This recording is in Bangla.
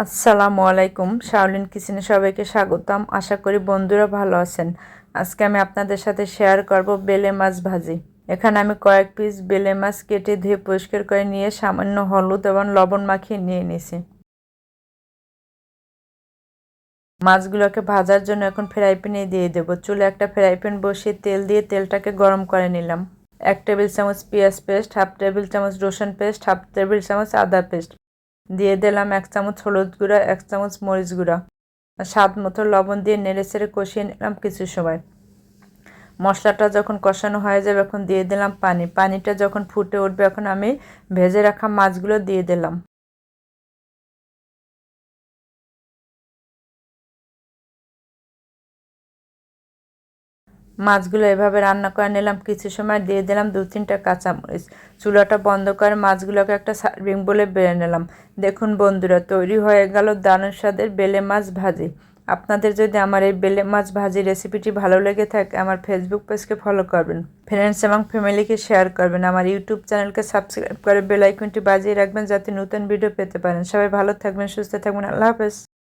আসসালামু আলাইকুম, শাওলিন কিচেনে সবাইকে স্বাগতম। আশা করি বন্ধুরা ভালো আছেন। আজকে আমি আপনাদের সাথে শেয়ার করব বেলে মাছ ভাজি। এখানে আমি কয়েক পিস বেলে মাছ কেটে ধুয়ে পরিষ্কার করে নিয়ে সামান্য হলুদ এবং লবণ মাখিয়ে নিয়ে নিয়েছি। মাছগুলোকে ভাজার জন্য এখন ফ্রাই প্যানে দিয়ে দেব। চুলে একটা ফ্রাই প্যান বসিয়ে তেল দিয়ে তেলটাকে গরম করে নিলাম। 1 টেবিল চামচ পেঁয়াজ পেস্ট, 1/2 টেবিল চামচ রসুন পেস্ট, 1/2 টেবিল চামচ আদা পেস্ট, দিয়ে দিলাম 1 চামচ হলুদ গুঁড়া, 1 চামচ মরিচ গুঁড়া, স্বাদ মতো লবণ দিয়ে নেড়েচেড়ে কষিয়ে নিলাম কিছু সময়। মশলাটা যখন কষানো হয়ে যাবে এখন দিয়ে দিলাম পানি। পানিটা যখন ফুটে উঠবে এখন আমি ভেজে রাখা মাছগুলো দিয়ে দিলাম। মাছগুলো এভাবে রান্না করে নিলাম কিছু সময়, দিয়ে দিলাম 2-3টা কাঁচামরিচ। চুলাটা বন্ধ করে মাছগুলোকে একটা সার্ভিং বলে বেড়ে নিলাম। দেখুন বন্ধুরা, তৈরি হয়ে গেল দারুণ স্বাদের বেলে মাছ ভাজি। আপনাদের যদি আমার এই বেলে মাছ ভাজি রেসিপিটি ভালো লেগে থাকে আমার ফেসবুক পেজকে ফলো করবেন, ফ্রেন্ডস এবং ফ্যামিলিকে শেয়ার করবেন, আমার ইউটিউব চ্যানেলকে সাবস্ক্রাইব করে বেল আইকনটি বাজিয়ে রাখবেন যাতে নতুন ভিডিও পেতে পারেন। সবাই ভালো থাকবেন, সুস্থ থাকবেন। আল্লাহ হাফেজ।